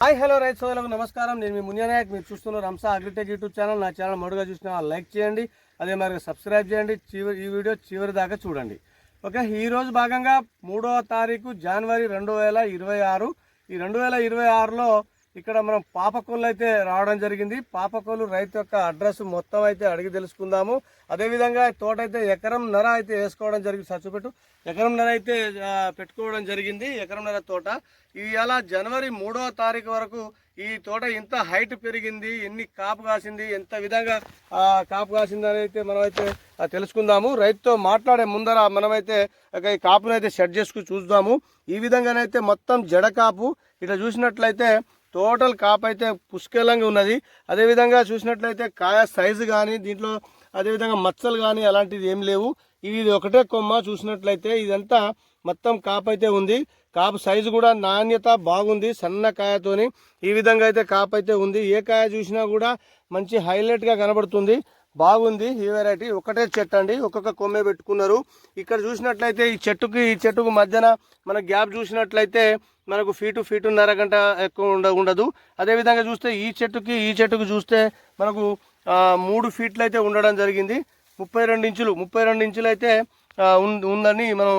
Hi hello రైతు సోదరులకు నమస్కారం. నేను మీ మునియా నాయక్. మీరు చూస్తున్నారు హంస అగ్రిటెక్ యూట్యూబ్ ఛానల్. నా ఛానల్ మడుగా చూసిన లైక్ చేయండి, అదే మరి సబ్స్క్రైబ్ చేయండి. ఈ వీడియో చివరి దాకా చూడండి. ఓకే, ఈరోజు భాగంగా 3వ తారీఖు జనవరి 2026. ఈ 2026లో ఇక్కడ మనం పాపకొల్లు అయితే రావడం జరిగింది. పాపకొల్లు రైతు యొక్క అడ్రస్ మొత్తం అయితే అడిగి తెలుసుకుందాము. అదేవిధంగా తోట అయితే ఎకరంన్నర అయితే వేసుకోవడం జరిగింది. సచ్చుపెట్టు ఎకరంన్నర అయితే పెట్టుకోవడం జరిగింది. ఎకరంన్నర తోట ఇవాళ జనవరి 3వ తారీఖు వరకు ఈ తోట ఇంత హైట్ పెరిగింది, ఎన్ని కాపు కాసింది, ఎంత విధంగా కాపు కాసింది అని అయితే మనమైతే తెలుసుకుందాము. రైతుతో మాట్లాడే ముందర మనమైతే ఈ కాపునైతే సెట్ చేసుకుని చూద్దాము. ఈ విధంగానైతే మొత్తం జడ కాపు ఇట్లా చూసినట్లయితే టోటల్ కాపు అయితే పుష్కలంగా ఉన్నది. అదేవిధంగా చూసినట్లయితే కాయ సైజు కానీ దీంట్లో అదేవిధంగా మచ్చలు కానీ అలాంటిది ఏం లేవు. ఇది ఒకటే కొమ్మ. చూసినట్లయితే ఇదంతా మొత్తం కాపు అయితే ఉంది. కాపు సైజు కూడా నాణ్యత బాగుంది. సన్న కాయతోని ఈ విధంగా అయితే కాపు అయితే ఉంది. ఏ కాయ చూసినా కూడా మంచి హైలైట్గా కనబడుతుంది. బాగుంది ఈ వెరైటీ. ఒకటే చెట్టు అండి, ఒక్కొక్క కొమ్మే పెట్టుకున్నారు. ఇక్కడ చూసినట్లయితే ఈ చెట్టుకు మధ్యన మన గ్యాప్ చూసినట్లయితే మనకు ఫీటున్నర గంట ఎక్కువ ఉండదు. అదేవిధంగా చూస్తే ఈ చెట్టుకు చూస్తే మనకు 3 ఫీట్లు అయితే ఉండడం జరిగింది. 32 ఇంచులు అయితే ఉందని మనం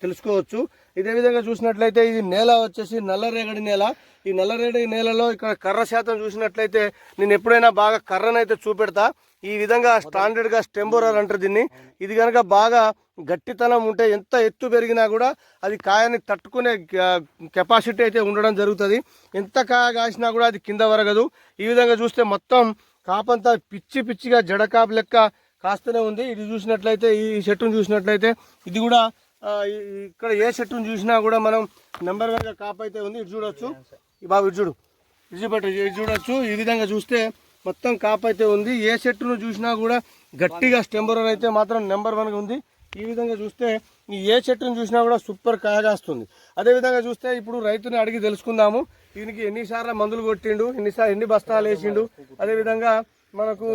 తెలుసుకోవచ్చు. ఇదే విధంగా చూసినట్లయితే ఇది నేల వచ్చేసి నల్లరేగడి నేల. ఈ నల్లరేగడి నేలలో ఇక్కడ కర్ర శాతం చూసినట్లయితే నేను ఎప్పుడైనా బాగా కర్రనైతే చూపెడతా. ఈ విధంగా స్టాండర్డ్గా స్టెంబోరర్ అంటారు దీన్ని. ఇది కనుక బాగా గట్టితనం ఉంటే ఎంత ఎత్తు పెరిగినా కూడా అది కాయని తట్టుకునే కెపాసిటీ అయితే ఉండడం జరుగుతుంది. ఎంత కాయ కాసినా కూడా అది కింద వరగదు. ఈ విధంగా చూస్తే మొత్తం కాపంతా పిచ్చిగా జడకాపు లెక్క కాస్తూనే ఉంది. ఇది చూసినట్లయితే ఈ చెట్టును చూసినట్లయితే ఇది కూడా ఇక్కడ ఏ చెట్టును చూసినా కూడా మనం నెంబర్ 1గా కాపు అయితే ఉంది. ఇటు చూడొచ్చు బాబు, ఇటు చూడొచ్చు. ఈ విధంగా చూస్తే మొత్తం కాపు అయితే ఉంది. ఏ చెట్టును చూసినా కూడా గట్టిగా స్టెంబరర్ అయితే మాత్రం నెంబర్ 1గా ఉంది. ఈ విధంగా చూస్తే ఏ చెట్టును చూసినా కూడా సూపర్ కాయగాస్తుంది. అదేవిధంగా చూస్తే ఇప్పుడు రైతుని అడిగి తెలుసుకుందాము. దీనికి ఎన్నిసార్లు మందులు కొట్టిండు, ఎన్ని బస్తాలు వేసిండు, అదేవిధంగా మనకు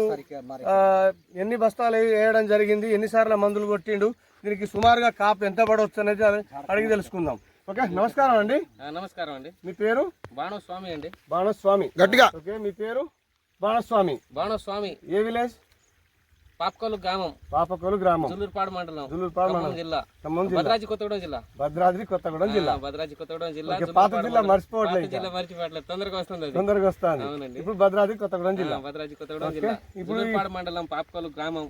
ఎన్ని బస్తాలు వేయడం జరిగింది, ఎన్నిసార్లు మందులు కొట్టిండు, దీనికి సుమారుగా కాపు ఎంత పడవచ్చు అనేది అడిగి తెలుసుకుందాం. ఓకే, నమస్కారం అండి. నమస్కారం అండి. మీ పేరు? బాణస్వామి అండి. బాణస్వామి గట్టిగా. ఓకే, మీ పేరు? బాణస్వామి. ఏ విలేజ్? పాపకొల్లు గ్రామం, జుల్లూరుపాడు మండలం, జిల్లా, భద్రాద్రి కొత్తగూడెం జిల్లా. భద్రాద్రి కొత్తగూడెం జిల్లా. పాత జిల్లా మర్చిపోవట్లేదు. తొందరగా వస్తుంది. అవునండి. ఇప్పుడు భద్రాద్రి కొత్తగూడెం జిల్లా. జుల్లూరుపాడు మండలం, పాపకొల్లు గ్రామం.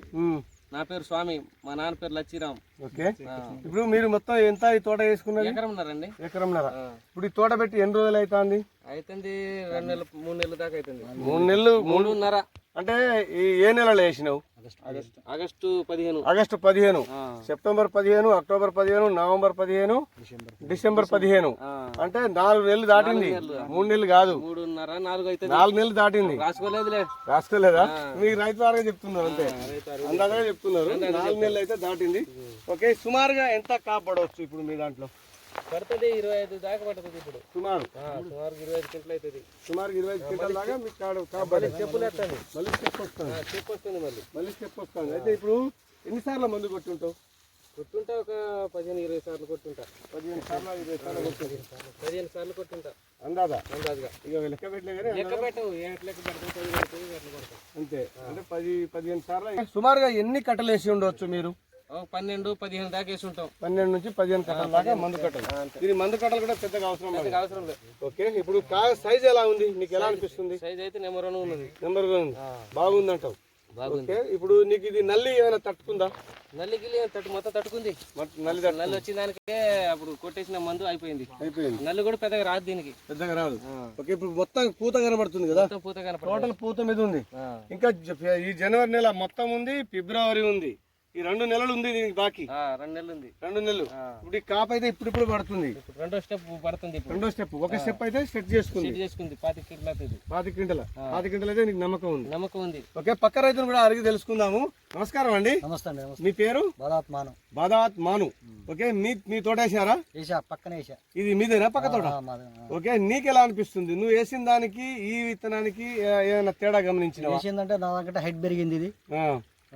నా పేరు స్వామి, మా నాన్న పేరు లచ్చిరామ్. ఓకే, ఇప్పుడు మీరు మొత్తం ఎంత ఈ తోట వేసుకున్నారు? ఎకరంన్నరండి. ఎకరంన్నర. ఇప్పుడు ఈ తోట పెట్టి ఎన్ని రోజులు అవుతుంది? 2 నెలలు 3 నెలలు దాకా అవుతుంది. 3 నెలలు 3.5. అంటే ఏ నెలలో వేసినావు? August 15, September 15, October 15, November 15, December 15. అంటే 4 నెలలు దాటింది. 3 నెలలు కాదు, 3.5 4 అయితే 4 నెలలు దాటింది. రాసుకోలేదా? మీకు రైతు వారుగా చెప్తున్నారు, అంతే అందాగా చెప్తున్నారు. 4 నెలలు అయితే దాటింది. ఓకే, సుమారుగా ఎంత కాపాడవచ్చు ఇప్పుడు మీ దాంట్లో? పడుతుంది 25 దాకా పడుతుంది. ఇప్పుడు సుమారు 25 క్వింటల్ అవుతుంది. సుమారు 25 క్వింటల్ దాకా మీకు చెప్పులు వస్తుంది. మళ్ళీ స్టెప్ వస్తుంది. అయితే ఇప్పుడు ఎన్నిసార్లు మందు కొట్టుంటావు? ఒక 15-20 సార్లు కొట్టుంటా. 15 సార్లు 20 సార్లు కొట్టుంటా? 15 సార్లు కొట్టుంటా అందాజా. ఇక లెక్క పెట్టలేదు, లెక్క పెట్టవు. లెక్క పెడతాం అంతే. అంటే 10-15 సార్లు. సుమారుగా ఎన్ని కట్టలు వేసి ఉండవచ్చు మీరు? 12-15 దాకా వేసి ఉంటాం. 12 నుంచి 15 కట్టల దాకా మందు కట్టలు. దీని మందు కట్టలు కూడా పెద్దగా అవసరం లేదు. ఓకే, ఇప్పుడు కాయ సైజ్ ఎలా ఉంది, నీకు ఎలా అనిపిస్తుంది? సైజ్ అయితే నెంబర్ 1 ఉన్నది. నెంబర్ 1 ఉంది, బాగుంది అంటావు. ఓకే, ఇప్పుడు నీకు ఇది నల్లి ఏమైనా తట్టుకుందా? నల్లికి మొత్తం తట్టుకుంది. నల్లి వచ్చిన దానికే అప్పుడు కొట్టేసిన మందు అయిపోయింది. నల్లి కూడా పెద్దగా రాదు, దీనికి పెద్దగా రాదు. ఓకే, ఇప్పుడు మొత్తం పూత కనబడుతుంది కదా? పూత కనబడుతుంది. టోటల్ పూత మీద ఉంది. ఇంకా ఈ జనవరి నెల మొత్తం ఉంది, ఫిబ్రవరి ఉంది. ఈ 2 నెలలు ఉంది దీనికి బాకీ. 2 నెలలు ఉంది. 2 నెలలు. ఇప్పుడు ఈ కాపు అయితే ఇప్పుడు పడుతుంది. రెండో స్టెప్ పడుతుంది. ఒక స్టెప్ అయితే సెట్ చేసుకుంది. 25 క్వింటల్ అవుతుంది. 5 క్వింటల్ అయితే నీకు నమ్మకం ఉంది. ఓకే, పక్క రైతులు కూడా అడిగి తెలుసుకుందాము. నమస్కారం అండి. నమస్తే. మీ పేరు? బాదావత్ మాను. ఓకే, మీ తోట వేసారా? పక్కనే వేసా. ఇది మీదేనా పక్క తోట? ఓకే, నీకు ఎలా అనిపిస్తుంది? నువ్వు వేసిన దానికి ఈ విత్తనానికి ఏమైనా తేడా గమనించిన? వేసిందంటే నా దగ్గర హైట్ పెరిగింది. ఇది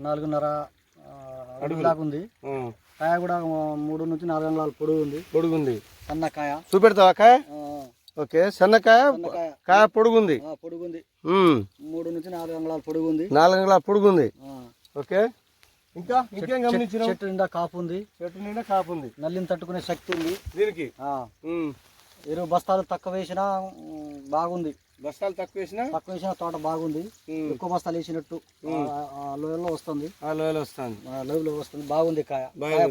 4.5 అడుగు దాకా ఉంది. కాయ కూడా 3 నుంచి 4 అంగుళాలు పొడుగు ఉంది. ఉంది. సన్న కాయ. చూపెడతావా కాయ? ఓకే, సన్నకాయ, సన్నకాయ. కాయ పొడుగుంది. పొడుగుంది. ఉమ్, 3 నుంచి 4 అంగుళాల పొడుగుంది. 4 అంగుళాల పొడుగుంది. ఆ. ఓకే, ఇంకేం గమనించిన? చెట్టు నిండా కాపు ఉంది. చెట్టు నిండా కాపు ఉంది. నల్లిని తట్టుకునే శక్తి ఉంది దీనికి. ఎరువు బస్తాలు తక్కువ వేసినా బాగుంది. బస్తాలు తక్కువ వేసినా తోట బాగుంది. ఎక్కువ బస్తాలు వేసినట్టు లోయలో వస్తుంది. లైవ్లో వస్తుంది. బాగుంది కాయ.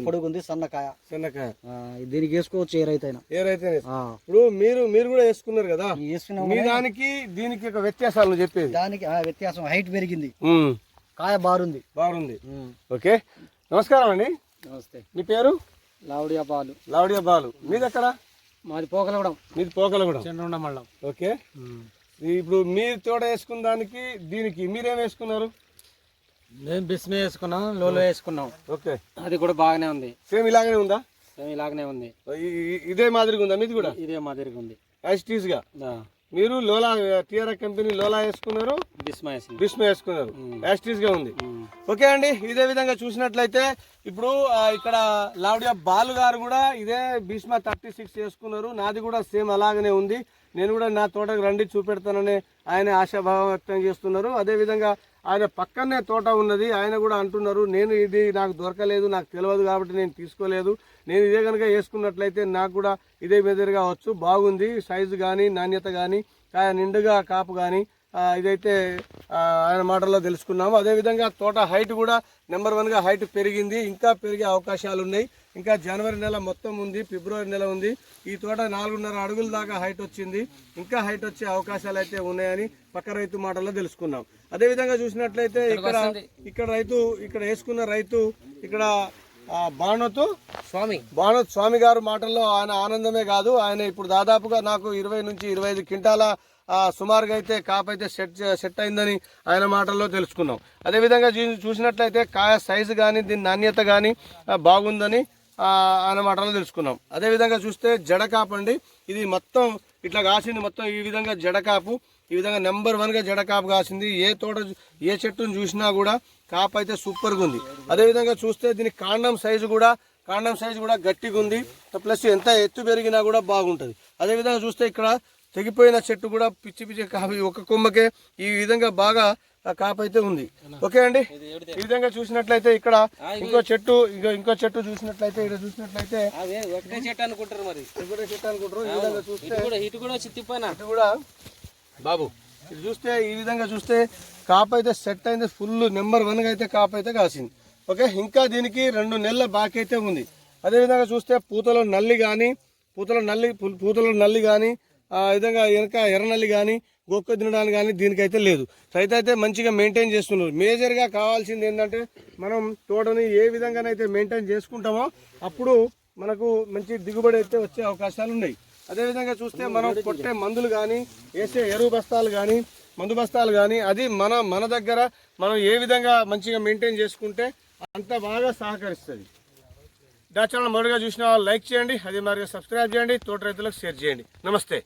పొడుగుంది, సన్నకాయ. దీనికి వేసుకోవచ్చు ఏ రైతైనా. ఇప్పుడు మీరు కూడా వేసుకున్నారు కదా, మీ దానికి దీనికి ఒక వ్యత్యాసాలు చెప్పేది. దానికి వ్యత్యాసం హైట్ పెరిగింది, కాయ బారుంది. ఓకే, నమస్కారం అండి. నమస్తే. మీ పేరు? లావుడియా బాలు. లావుడియా బాలు. మీది ఎక్కడ? మాది పోకలగూడెం. మీది పోకలగూడెం. చెన్నూడ మండలం. ఓకే, ఇప్పుడు మీరు తోట వేసుకున్న దానికి దీనికి మీరేం వేసుకున్నారు? మేము బిస్మే వేసుకున్నాం, లోలో వేసుకున్నాం. ఓకే, అది కూడా బాగానే ఉంది. సేమ్ ఇలాగనే ఉందా? సేమ్ ఇలాగనే ఉంది. ఇదే మాదిరిగా ఉందా మీది కూడా? ఇదే మాదిరిగా ఉంది. యాజ్ గా మీరు లోలా టిఆర్ఆర్ కంపెనీ లోలా వేసుకున్నారు, బిస్మా వేసుకున్నారు. యాజ్ గా ఉంది. ఓకే అండి, ఇదే విధంగా చూసినట్లయితే ఇప్పుడు ఇక్కడ లావుడియా బాలు గారు కూడా ఇదే భీష్మ 36 చేసుకున్నారు. నాది కూడా సేమ్ అలాగనే ఉంది. నేను కూడా నా తోటకు రండి చూపెడతానని ఆయన ఆశాభావం వ్యక్తం చేస్తున్నారు. అదేవిధంగా ఆయన పక్కనే తోట ఉన్నది, ఆయన కూడా అంటున్నారు నేను ఇది నాకు దొరకలేదు, నాకు తెలియదు కాబట్టి నేను తీసుకోలేదు. నేను ఇదే కనుక వేసుకున్నట్లయితే నాకు కూడా ఇదే మెదడుగా వచ్చు. బాగుంది, సైజు కానీ నాణ్యత కానీ కాయ నిండుగా కాపు కానీ ఇదైతే ఆయన మాటల్లో తెలుసుకున్నాము. అదేవిధంగా తోట హైట్ కూడా నెంబర్ 1గా హైట్ పెరిగింది. ఇంకా పెరిగే అవకాశాలు ఉన్నాయి. ఇంకా జనవరి నెల మొత్తం ఉంది, ఫిబ్రవరి నెల ఉంది. ఈ తోట 4.5 అడుగుల దాకా హైట్ వచ్చింది. ఇంకా హైట్ వచ్చే అవకాశాలు అయితే ఉన్నాయని పక్క రైతు మాటల్లో తెలుసుకున్నాం. అదేవిధంగా చూసినట్లయితే ఇక్కడ వేసుకున్న రైతు ఇక్కడ బాణోత్ స్వామి గారు మాటల్లో ఆయన ఆనందమే కాదు, ఆయన ఇప్పుడు దాదాపుగా నాకు 20 నుంచి 25 క్వింటాల సుమారుగా అయితే కాపు అయితే సెట్ అయిందని ఆయన మాటల్లో తెలుసుకున్నాం. అదేవిధంగా చూసినట్లయితే కాయ సైజు కానీ దీని నాణ్యత కానీ బాగుందని ఆయన మాటల్లో తెలుసుకున్నాం. అదేవిధంగా చూస్తే జడకాపు అండి, ఇది మొత్తం ఇట్లా కాసింది. మొత్తం ఈ విధంగా జడకాపు, ఈ విధంగా నెంబర్ 1గా జడకాపు కాసింది. ఏ చెట్టును చూసినా కూడా కాపు అయితే సూపర్గా ఉంది. అదేవిధంగా చూస్తే దీని కాండం సైజు కూడా గట్టిగా ఉంది. ప్లస్ ఎంత ఎత్తు పెరిగినా కూడా బాగుంటుంది. అదేవిధంగా చూస్తే ఇక్కడ తెగిపోయిన చెట్టు కూడా పిచ్చి కాపు ఒక కొమ్మకే ఈ విధంగా బాగా కాపు అయితే ఉంది. ఓకే అండి, ఈ విధంగా చూసినట్లయితే ఇక్కడ ఇంకో చెట్టు చూసినట్లయితే ఇక్కడ చూసినట్లయితే ఒకటే చెట్టు అనుకుంటారు. మరి ఒకటే చెట్టు అనుకుంటారు. ఈ విధంగా చూస్తే ఇటు కూడా బాబు ఇది చూస్తే ఈ విధంగా చూస్తే కాపు అయితే సెట్ అయింది. ఫుల్ నెంబర్ 1గా అయితే కాపు అయితే కాసింది. ఓకే, ఇంకా దీనికి 2 నెలల బాకీ అయితే ఉంది. అదేవిధంగా చూస్తే పూతలో నల్లి కానీ విధంగా వెనక ఎర్రనల్లి కానీ గొక్క తినడానికి కానీ దీనికైతే లేదు. రైతు అయితే మంచిగా మెయింటైన్ చేస్తున్నారు. మేజర్గా కావాల్సింది ఏంటంటే మనం తోటని ఏ విధంగానైతే మెయింటైన్ చేసుకుంటామో అప్పుడు మనకు మంచి దిగుబడి అయితే వచ్చే అవకాశాలు ఉన్నాయి. అదేవిధంగా చూస్తే మనం కొట్టే మందులు కానీ వేసే ఎరువు బస్తాలు కానీ మందు బస్తాలు కానీ అది మన దగ్గర మనం ఏ విధంగా మంచిగా మెయింటైన్ చేసుకుంటే అంత బాగా సహకరిస్తుంది. ఛానల్ మొదటిగా చూసిన వాళ్ళు లైక్ చేయండి, అదే మరి సబ్స్క్రైబ్ చేయండి, తోట రైతులకు షేర్ చేయండి. నమస్తే.